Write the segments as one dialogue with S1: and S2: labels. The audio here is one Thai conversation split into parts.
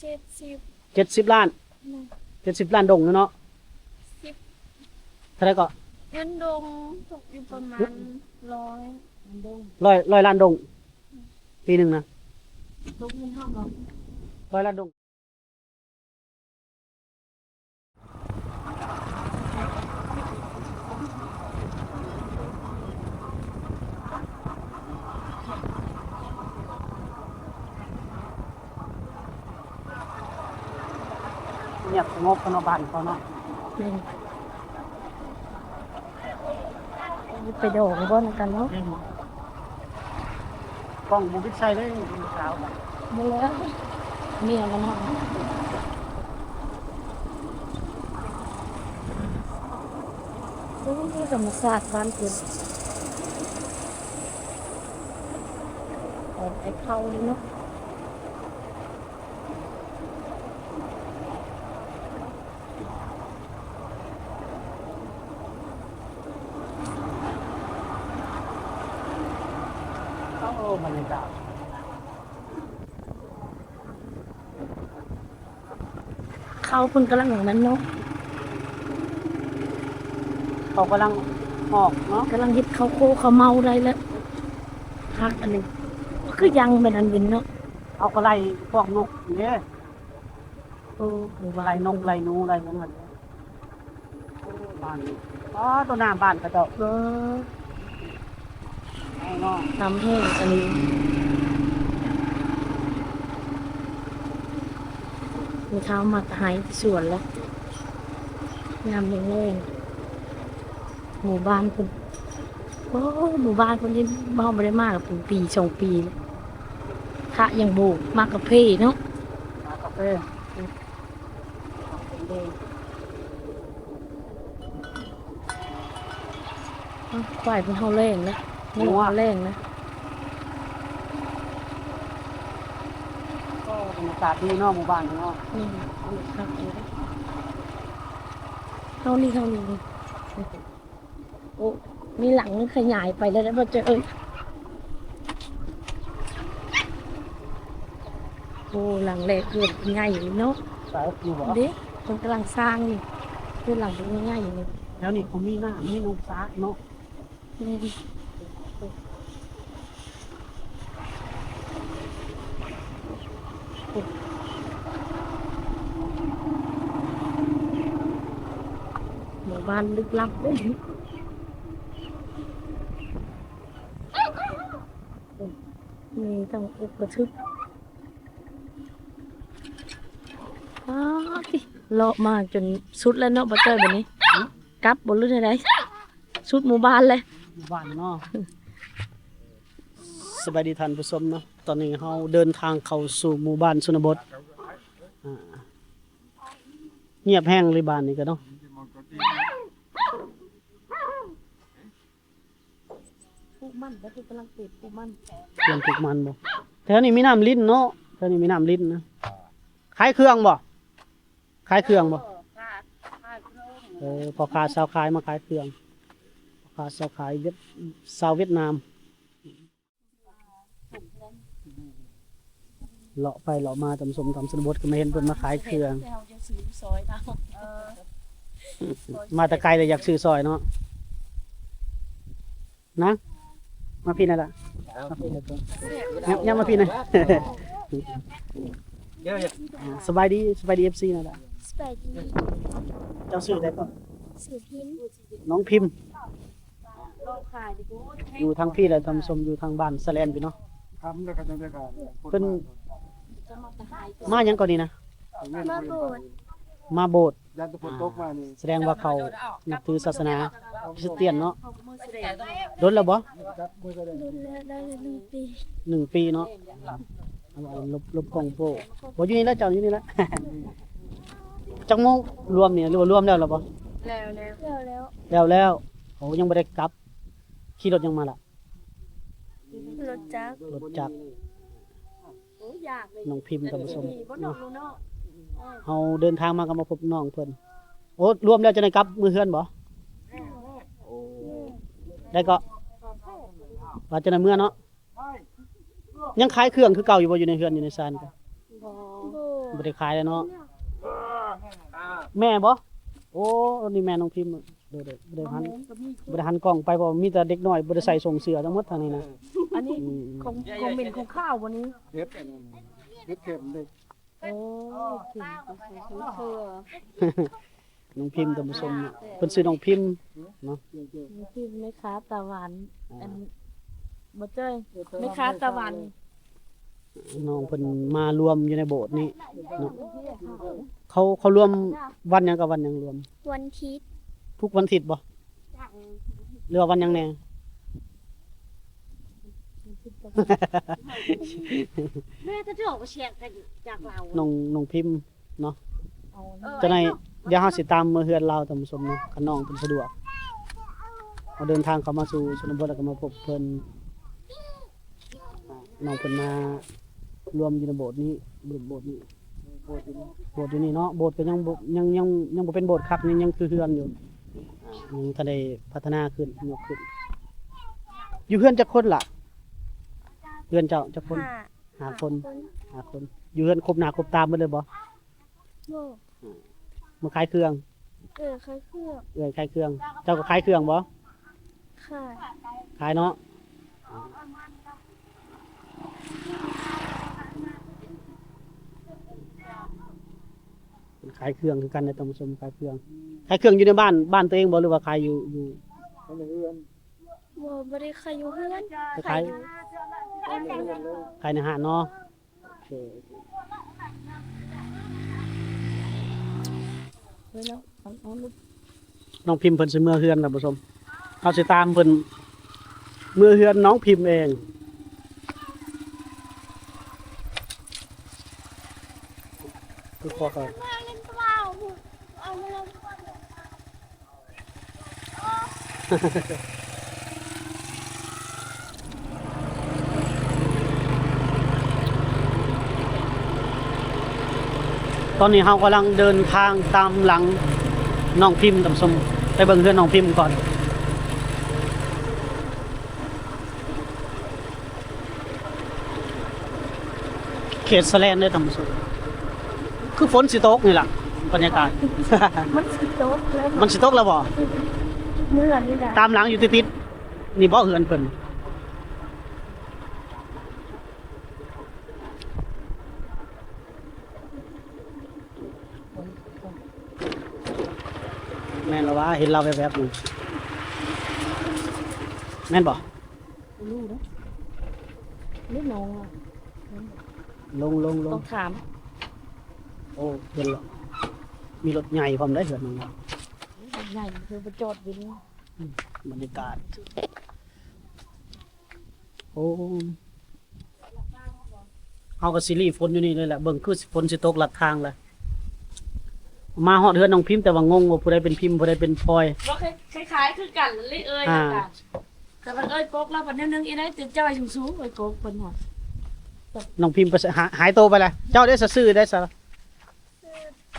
S1: 70 ล้าน70 ล้านดงเนาะเท่าไหร่ก็
S2: เงินดงตกอยู่ประมาณ
S1: 100ล้านดงปีนึงนะ
S2: ตกเงินห้องเรา
S1: 100 ล้านดงเงียบสงบกันบ้านเขาเนาะ
S2: ไปโด่งก้อนกันเนาะ
S1: กล้องบุกใส่เลยสาว
S2: หมดแล้วเมียมันห้องโอ้ยธรรมศาสตร์บ้านคุณไอ้เข้าเลยเนาะ
S1: บรรยากาศ
S2: เขาเพิ่งกำลังอย่างนั้นเนาะ
S1: เขากำลังออกเนาะ
S2: กำลังฮิตเขาโคเขาเมาได้แล้วพักอันนี้คือยังเป็นอันวินเนาะ
S1: เอากระไรพวกนกเนี่ย
S2: โอ้
S1: กระไรนกไรนูไรพวกนั้นบ้านอ๋อตัวหน้าบ้านกระเจ้า
S2: ทำให้อันนี้มีเท้ามาหายสวนแล้วงามแรงๆหมู่บ้านคนโอ้หมู่บ้านคนที่บ้านไม่ได้มากเป็นปี2 ปีเลยค่ะยังโบกมากกับเพ่เนาะ
S1: กาแฟ
S2: ควายเป็นเท่าแรงนะนี่ว่าแรงนะ
S1: ก็บรรยากาศดีเนาะหมู่บ้านเนาะ
S2: นี่ครับเท่านี้โอ้มีหลังขยายไปแล้วนะพอเจอโอ้หลังเล็กเกิดง่ายอยู่เนาะ
S1: สายอยู่บ่
S2: เด็กคนกำลังสร้างนี่คือหลังเป็นง่ายอยู่นี่
S1: แล้วนี่เขามีหน้ามีนกฟ้าเนาะ
S2: นี่หมู่บ้านลึกลับเลยนี่ต้องอุกกระทึบเลาะมาจนสุดแล้วเนาะบ่เจอแบบนี้กลับบนรุ่นอะไรสุดหมู่บ้านเลย
S1: หมู่บ้านเนาะสบายดีท่านผู้ชมเนาะตอนนี้เราเดินทางเข้าสู่หมู่บ้านชนบทเงียบแห้งเลยบ้านนี้ก็เนาะ
S2: ปลูกมันแล้วคือกำลังปลูกมัน
S1: เตรียมปลูกมันบ่แถวนี้มีน้ำลิ้นเนาะแถวนี้มีน้ำลิ้นนะขายเครื่องบ่ขายเครื่องบ่พอค้าชาวขายมาขายเครื่องพอค้าชาวขายชาวเวียดนามเลาะไปเลาะมาตำสมตำสนบทก็ไม่เห็นเพิ่นมาขายเครื่องมาแต่ไกลเลยอยากซื้อซอยเนาะนะมาพี่นั่นล่ะมาพี่นั่นยังมาพี่นั่นสบายดีFC นั่นล่ะ
S2: สบายดี
S1: เจ้าซื้อได้ป่ะ
S2: สื่อพิมพ์
S1: น้องพิมพ์อยู่ทางพี่แหละทำสมอยู่ทางบ้านสแลนพี่เนาะเพิ่นมาหยังก่อนนี่นะมาโบสถ์แสดงว่าเขานับถือศาสนาคริสเตียนเนาะโดนแล้วบ่1 ปีเนาะลบกล่องโป้บ่อยู่นี่แล้วเจ้าอยู่นี่แล้วจังโมงรวมนี่หรือว่ารวมแล้วบ่แล้วโอ้ยังบ่ได้กลับขี่รถยังมาล่ะ
S2: รถจักร
S1: น้องพิมพ์ท่านผู้ชมเนาะเฮาเดินทางมาก็มาพบน้องเพิ่นโอ้รวมแล้วจะได้กลับมื้อเฮือนบ่ได้ก็ว่าจะได้มื้อเนาะยังขายเครื่องคือเก่าอยู่บ่อยู่ในเฮือนอยู่ในซานก็ บ่ได้ขายเลยเนาะแม่บ่โอ้นี่แม่น้องพิมพ์เด้อๆบ่ได้หันกล้องไปบ่มีแต่เด็กน้อยบ่ได้ใส่ส่งเสื้อทั้งหมดทางนี้นะ
S2: อันนี้ของเป็นของข้าววันนี้
S3: เฮ็ดอันนั้นเฮ็ดเข็มเด้
S2: โอ้เก่ง
S1: น้องพิมพ์ท่านผู้ชมเนี่ยเพิ่นชื่อน้องพิมพ์เนาะ
S2: ที่แม่ค้าตะวันอันบ่เจ้ยแม่ค้าตะวัน
S1: น้องเพิ่นมารวมอยู่ในโบสถ์นี้เนาะเขารวมวันหยังกับวันหยังรวม
S4: วันคิด
S1: ทุกวันอาทิตย์บ่หรือว่าวันหยังแน่
S4: แม่จะจอกเชียงกันจากเรา
S1: น้องพิมพ์เนาะ
S2: เอา
S1: จังได๋เดี๋ยวเฮาสิตามมาเฮือนเราท่านผู้ชมเนาะคันน้องเพิ่นสะดวกเราเดินทางเข้ามาสู่ชนบทแล้วก็มาพบเพิ่นน้องเพิ่นมารวมอยู่ในโบสถ์นี้โบสถ์นี้โบสถ์อยู่นี่เนาะโบสถ์ก็ยังบ่ยังบ่เป็นโบสถ์คักยังคือเฮือนอยู่ยังทันได้พัฒนาขึ้นยกขึ้นอยู่เฮือนจักคนล่ะเฮือนเจ้าจักคน
S4: ห้า
S1: 5 คน5 คนอยู่เฮือนครบหน้าครบตาหมดเลยบ่
S4: โลก
S1: มาขายเครื่อง
S4: ใครเครื่อง
S1: ขายเครื่องเจ้าก็ขายเครื่องบ่
S4: ค่ะ
S1: ขายเนาะขายเครื่องคือกันในตำบลขายเครื่องอยู่ในบ้านตัวเองบ่หรือว่าขายอยู่
S3: อันนี้เฮือน
S4: ว่าไม่ได้ใครอยู่เพื่อน
S1: ขาย
S3: อันนี้เฮือนเลย
S1: ขายในห้างเนาะโอเค
S2: เฮ้ยเนาะเอา
S1: น้องพิมพ์เพิ่นสิเมื่อเฮือนท่านผู้ชมเฮาสิตามเพิ่นเมื่อเฮือนน้องพิมพ์เองคือพอเขา
S4: มาเล่นเปล่าเอามาเล่น
S1: ตอนนี้เฮากำลังเดินทางตามหลังน้องพิมพ์ท่านผู้ชมไปเบิ่งเฮือนน้องพิมพ์ก่อนเขตสแลนเด้อท่านผู้ชมคือฝนสิตกนี่ล่ะบรรยากาศ
S2: มันสิโต๊ะแล้ว
S1: มันสิตกแล้วบ่
S2: เมื่อนี่แหละ
S1: ตามหลังอยู่ติดๆนี่บ่เหือนเพิ่นแม่นแล้วว่าเห็นเราแวบๆอยู่แม่นบ่
S2: รู้นะนี่น้องอะ
S1: ลง
S2: ต้องถาม
S1: โอ้เห็นแล้วมีรถใหญ่พร้อมได้เหือนน้อง
S2: ใหญ่คือประจอดอยู่นี่
S1: บรรยากาศโอ้เฮาก็สิรีฝนอยู่นี่เลยแหละเบิ่งคือฝนสิตกลัดทางเลยมาฮอดเฮือนน้องพิมพ์แต่ว่างงว่าผู้ใดเป็นพิมพ์ผู้ใดเป็นพลอย
S2: บ่คล้ายๆคือกันเลยเอ้ย
S1: อ่า
S2: กันแต่มันเอ้ยกกแล้วปันนึงอีได้ติดจ้อยสูงๆเอ้ยกกเพิ่นฮอด
S1: น้องพิมพ์ไปหายโตวไปเลยเจ้าได้ซื้อได้ซะ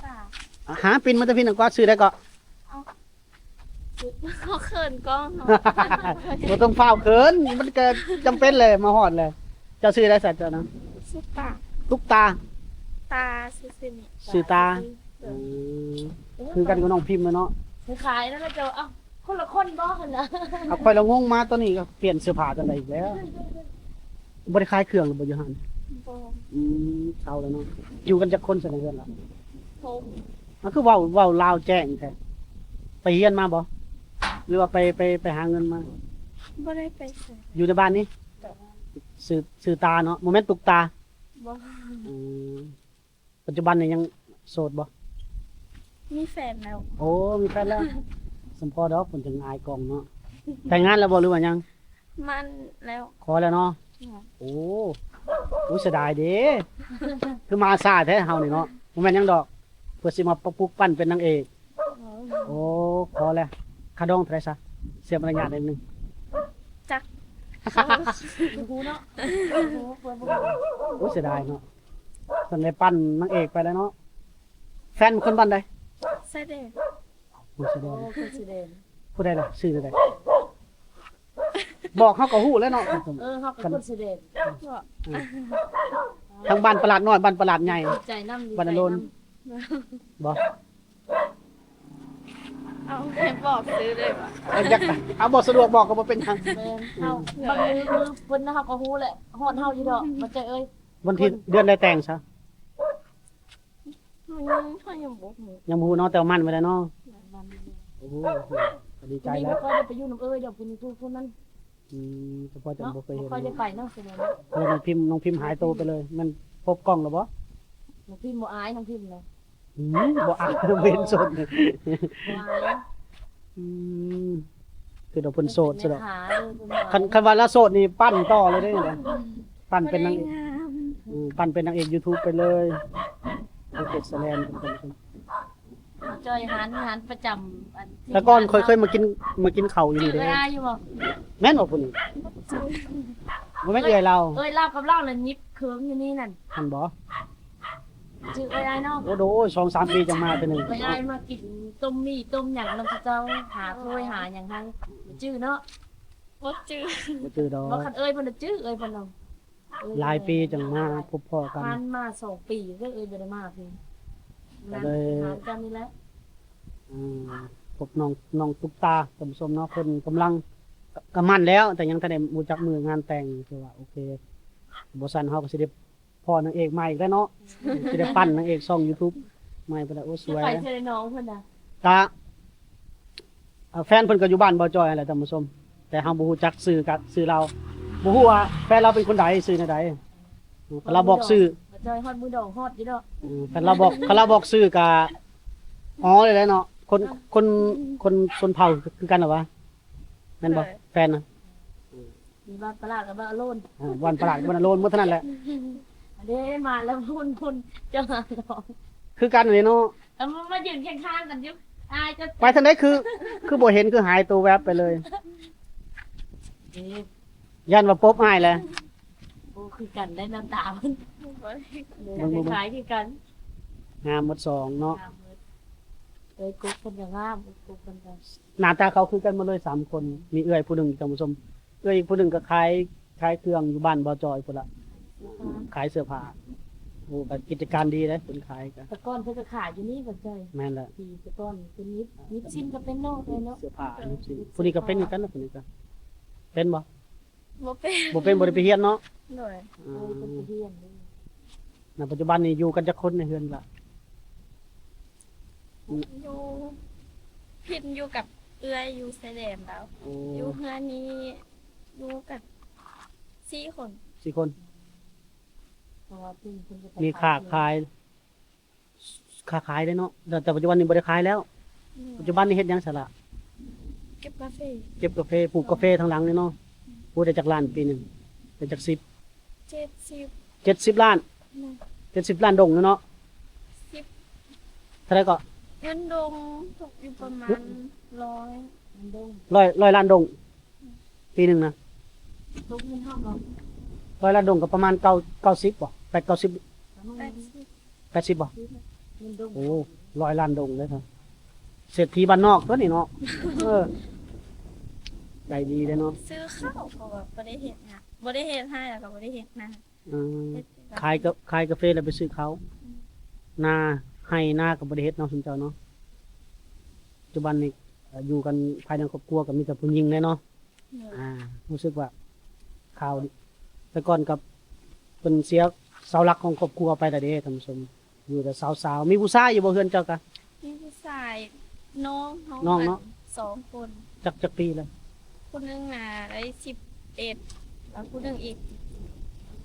S4: ป่า
S1: หาปินมันจะพินก็ซื้อได้ก็
S4: เขาเขินกล้อง
S1: บ่ต้องฟ้าวเขินมันก็จำเป็นเลยมาฮอดเลยเจ้าซื้อได้สัตว์เจ้านะ
S4: สุตา
S1: ลูกตา
S4: ตาซื่อๆนี่
S1: ซื้อตาคือกันกับน้องพิมพ์เลยเนาะ
S2: คล้ายๆนั่นแหละเจ้าเอ้าคนละคนบ่คั่นน่ะ
S1: เอาค่อยเรางงมาตอนนี้ก็เปลี่ยนเสื้อผ้ากันได้อีกแล้วบ่ได้ขายเครื่องหรือบ่อยู่หั่น
S4: โบ
S1: เศร้าแล้วเนาะอยู่กันจักคนซะในเฮือนล่ะ
S4: โฮม
S1: มันคือเว้าลาวแจ้งแท้ไปเรียนมาบ่หรือว่าไปหาเงินมา
S4: ไม่ได้ไปใส่
S1: อยู่ในบ้านนี้ซื้อตาเนาะโมเมนต์ตุกตา
S4: บ่
S1: อืมปัจจุบันนี่ยังโสดบ่
S4: มีแฟนแล้ว
S1: โอ้มีแฟนแล้ว สมพอดอกผลถึงอายกองเนาะแต่งงานแล้วบ่หรือว่ายัง
S4: มันแล้ว
S1: ขอแล้วเนาะโอ้เสียดายเด้คือมาซาแท้เฮานี่เนาะบ่แม่นหยังดอกเพื่อสิมาปลุกปั้นเป็นนางเอกโอ้ขอแล้วคาดองเท่าไหร่ซะเสียมารยาทนิดนึง
S4: จัก
S2: ฮู้เนาะฮู้เพิ่นบ่
S1: โอ้เสียดายเนาะเพิ่นได้ปั้นนางเอกไปแล้วเนาะแฟนเป็นคนบ้านใด
S4: แสดง
S1: โอ้เสียดาย
S2: โอ้คือสิเด่น
S1: ผู้ใดล่ะชื่อใดบอกเขาก็ฮู้แล้วเนาะ
S2: เฮาก็คนสิเด่น
S4: ก็
S1: ทั้งบ้านประหลาดน้อยบ้านประหลาดใหญ่
S2: ดีใจน้ำดี
S1: บ้าน
S2: ใจ
S1: อโลน
S2: น้
S1: บ่
S4: เอาให้บอกซื้อเลยว่ะ
S1: อยากเอาบ่สะดวกบอกก็บ่เป็นทาง
S2: ำแม่นเฮาบางมือเพิ่นนะเฮาก็ฮู้แหละฮอดเฮาอยู่ดอกบ่ใจเอ้ย
S1: วันที่เดือนได้แต่งซะ
S4: เขายังบอกหนู
S1: ยังบ่ฮู้เนาะแต่ว่ามันไว้แล้วเนาะ
S2: มัน
S1: โอ้โหก็ดีใจ
S2: นี่
S1: แล้
S2: บ่
S1: ว
S2: ค่อยได้ไปอยู่น้ำเอ้ยเดี๋ยวคุณครูคนนั้น
S1: เฉพาะจะ
S2: เนาะ
S1: บ่เคย
S2: บ่
S1: เห็น
S2: ค่อยได้ไปเนาะแสดงว่า
S1: เออน้องพิมพ์หายตัวไปเลย มันพบกล้องแล้วบ่
S2: น้องพิมพ์บ่อายน้องพิมพ์เลย
S1: บ่อ่านเว้นสด
S2: บ่อาย
S1: อืมคือเราเพิ่นโสดซะดอก
S2: หาเพิ่นบ่อาย
S1: คันว่าละโสดนี่ปั้นต่อเลยเด้เนี่ยปั้นเป็นนางเอก
S4: งาม
S1: ปั้นเป็นนางเอก YouTube ไปเลยเป็นเกษแลนด์เป็นคน
S2: จอยหารประจำอันที่
S1: แต่ก่อนเคยมากินข้าวอยู่
S2: จื้
S1: นี่
S2: อ
S1: เด้
S2: เอ้ยอายอยู่บ่
S1: แม่นบ่พุ่นนี่บ่แม่นเอื้อยเรา
S2: เอ้ยเล่ากับเล่าเลยยิบเคิมอยู่นี่นั่น
S1: ท่านบ่
S2: จื้อเอ้ยอายเนาะ
S1: โอ้โห2-3 ปีจังมาเทื่อหนึง
S2: เอ้ยอายมากินต้มมี่ต้มหยังนำเจ้าหาถ้วยหาหยังให้จื้อเนาะ
S4: บอกจื้อ
S1: บ่เจอดอก
S2: บ่คันเอ้ยเพิ่นน่ะจื้อเอ้ยเพิ่นเนาะ
S1: หลายปีจังมาพบพ่อกัน
S2: ผ่านมา2ปีก็เอ้ยบ่ได้มาพี่นั่น
S1: เลย
S2: หากันนี่แหละ
S1: พบน้องตุ๊กตาท่านผู้ชมเนาะเพิ่นกำลังกำมั่นแล้ว แต่ยังทันได้รู้จักมืองานแต่งคือว่าโอเคบ่ซั่นเฮาก็สิได้พ่อนางเอกใหม่อีกแล้วเนาะสิได้ปั้นนางเอกช่อง YouTube ใหม่ไปแล้วโอ้สวย
S2: ไป
S1: นะ
S2: เจอน้องเพิ่นน่ะ
S1: ตาแฟนเพิ่นก็อยู่บ้านบ่จอยนั่นแหละท่านผู้ชมแต่เฮาบ่ฮู้จักชื่อกับชื่อเราบ่ฮู้ว่าแฟนเราเป็นคนใดชื่อใดเราบอกชื่อ
S2: บ่จอยฮอดมือดอกฮอดอยู่ดอก
S1: คันเราบอกชื่อก็อ๋อเลยแหละเนาะคนเผ่าคือกันเหรอวะแม่นบ่แฟนน่ะ
S2: มีบ้านประหลาดกับบ้านอโลน
S1: วันประหลาดวันอโลนหมดเท่านั้นแหละ
S2: อันนี้มาแล้วพุ่นเจ้าหาน้อง
S1: คือกันเลยเนาะ
S2: แล้วมันมายืนข้างๆกันอยู่อายจะ
S1: ไปทางไหนคือบ่เห็นคือหายตัวแวบไปเลย
S2: นี่
S1: ยันว่าปบอ้ายแหละ
S2: โอ้คือกันได้น้ำตาเพิ่น
S1: มึง
S2: คล้ายๆคือกัน
S1: งามหมดสองเนาะ
S2: งามเลยเอ้ยกุ๊กเพิ่นก็งามกุ๊กเพิ่นก็
S1: หน้าตาเขาคือกันหมาเลย3คนมีเอื้อยผู้หนึงท่านผู้ชมเอื้อยอีกผู้หนึงก็ขายเครื่องอยู่บ้านบ่จอยพุ่นล่ะขายเสื้อผ้าโอ้ก็กิจการดีเลยเพิ่นขายก็
S2: แต่ก่อนเพิ่นก็ขายอยู่นี่บ่ใจ
S1: แม่นแหละ
S2: ปีแต่ก่อนเป็นนิดชิ้นก็เป็นเนาะเลยเนาะ
S1: เสื้อผ้าอันนี้สิผู้นี้ก็เป็นเหมือนกันนะผู้นี้ก็เป็นบ่
S4: บอกเป็น
S1: บ่เป็นบ่ได้ไปเรียนเนาะ
S4: หน่อย
S2: เอ้ยเพิ่นไปเรียนนี่
S1: ณปัจจุบันนี้อยู่กันจักคนในเฮือนล่ะ
S4: อยู่พินอยู่กับเอื้อยอยู่ไซแดมแล้ว
S1: โอ้
S4: อยู่เฮือนนี้อยู่กับ4 คน
S1: 4คน
S2: เพราะว่าเพิ่นจะไป
S1: มีค้าขายได้เนาะแต่ปัจจุบันนี้บ่ได้ขายแล้ว ปัจจุบันนี้เฮ็ดหยังซะล่ะ
S4: เก็บกาแฟ
S1: เก็บกาแฟปลูกกาแฟทางหลังนี่เนาะปลูกได้จักล้านปีหนึงได้จัก
S4: 70
S1: 70ล้าน
S4: นะ
S1: 70ล้านดงเนาะ
S4: 10
S1: เท่าไหร่ก็
S4: เงินดงตกอยู่ประมาณ100
S2: มันดง
S1: 100ล้านดง ปีหนึงนะ
S2: ทุกเงินห้องเนาะ
S1: 100ล้านดงก็ประมาณ90บ่8 90
S4: 80
S1: 80บ่
S2: เงินดง
S1: โอ้100ล้านดงเลยครับเศรษฐีบ้านนอกตัวนี้เนาะเออได้ดีเลยเนาะ
S4: ซื้อข้าวเขาแบบบ่ได้เฮ็ดงานบ่ได้เฮ็ดให้แล้วก็บ่ได้เฮ็ดนะ
S1: อืม
S4: เฮ็ด
S1: ขายกาแฟแล้วไปซื้อเขานาให้นากับบริเฮ็ดเนาะสมเจ้าเนาะปัจจุบันนี้อยู่กันภายในครอบครัวกับมีแต่ผู้หญิงเลยเนาะรู้สึกว่าข่าวแต่ก่อนกับเป็นเสียเสาหลักของครอบครัวไปแต่เด้ท่านผู้ชมอยู่แต่สาวๆมีผู้ชายอยู่บ่เฮือนเจ้ากะ
S4: มีผู้ชายน้องเขา
S1: น้องเนาะ
S4: 2 คน
S1: จักปีแล้ว
S4: คนหนึงน่ะได้11แล้วคนหนึงอีก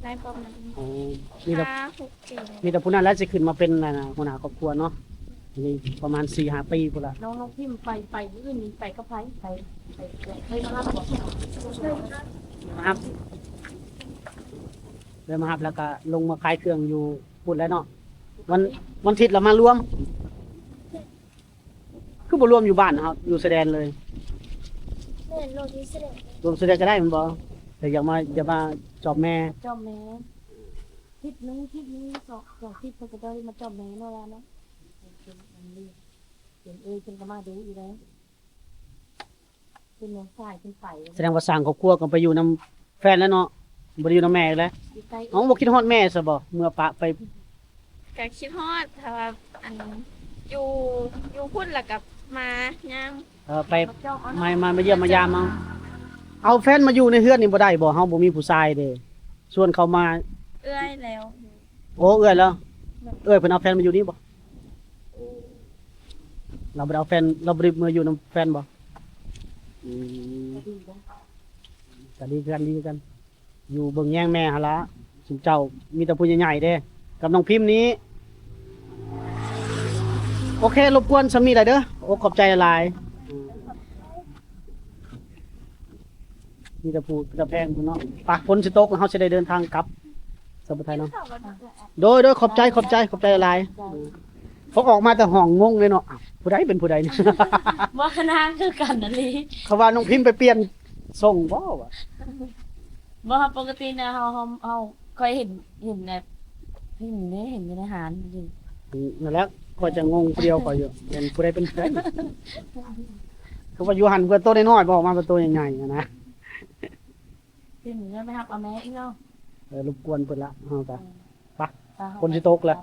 S4: ได้ประมาณ
S1: อ๋อมีแต่
S4: 6 ปี
S1: มีแต่ผู้นั้นแล้วสิขึ้นมาเป็นนั่นน่ะหัวหน้าครอบครัวเนาะอันนี่ประมาณ 4-5 ปีพุ่นละ
S2: น้องพิมพ์ไปอื่นนี่ไปกับไผไปเคยมารับบ่
S1: ครับเดินมาครับแล้วก็ลงมาขายเครื่องอยู่พุ่นแล้วเนาะวันอาทิตย์เรามารวม คือบ่รวมอยู่บ้านนะครับ อยู่แสดงเลย
S4: เล่นโลดีเสด็จ
S1: รวมแสดงก็ได้แมันบ่แต่อยากมาจอบแม่
S2: จอมแม่ทิศนึงสองทิศเพิ่นก็ได้มาจอมแม่เนาะล่ะเนาะเป็นอันนี้เป็นเอ้ยเพิ่นก็มาดูอีแล้วเป็นน้องชายเพิ่นไป
S1: แสดงว่าสร้างครอบครัวก็ไปอยู่นํแฟนแล้วเนาะ บ่ได้อยู่นำแม่อีกแล้ว
S2: อยู่ใกล้
S1: เอ้าบ่คิดฮอดแม่ซะบ่เมื่อปะไป
S4: ก็คิดฮอดถ้าว่าอันอยู่อยู่พุ่นแล้วกับมาย่าง
S1: ไป
S2: บักจ้องเอา
S1: มาเยี่ยมมายามเอาแฟนมาอยู่ในเฮือนนี่บ่ได้บ่เฮาบ่มีผู้ชายเด้ส่วนเขามา
S4: เอื้อยแล้ว
S1: โอ้เอื้อยแล้วเอื้อยเพิ่นเอาแฟนมาอยู่นี่บ่เราบ่ได้เอาแฟนเราบ่ได้มาอยู่นำแฟนบ่อืมก็ดีกันดีกัน อยู่เบิ่งแย่งแม่หั่นละสุเจ้ามีแต่ผู้ใหญ่ๆเด้กับน้องพิมพ์นี้ โอเครบกวนสามีหน่อยเด้อโอ้ขอบใจหลายมีแต่ผู้แต่แพงพุ่นเนาะปากฝนสิตกแล้วเฮาสิได้เดินทางกลับสบายไทยเนาะโดยขอบใจหลายเขาออกมาแต่ห้องงงเลยเนาะอ้าวผู้ใดเป็นผู้ใดเนี่ย
S2: ว่าคณะคือกันนั่นนี่
S1: เขาว่าน้องพิมพ์ไปเปลี่ยนส่งบ่วะ
S2: บ่ปกตินะเฮาเคยเห็นแบบพี่หมูได้เห็นอยู่ในอาหารจริง
S1: นั่นแหละก็จะงงผู้เดียวก็อยู่เป็นผู้ใดเป็นผู้ใดเขาว่าอยู่หันเพื่อโตน้อยๆบ่ออกมาเป็นโตใหญ่ๆอะนะ
S2: พี่หมูได้ไปหับเอาแม่อีกเนาะ
S1: รบกวนเพิ่นละเฮาก็
S2: ตาเฮา
S1: คนสิตกแล้ว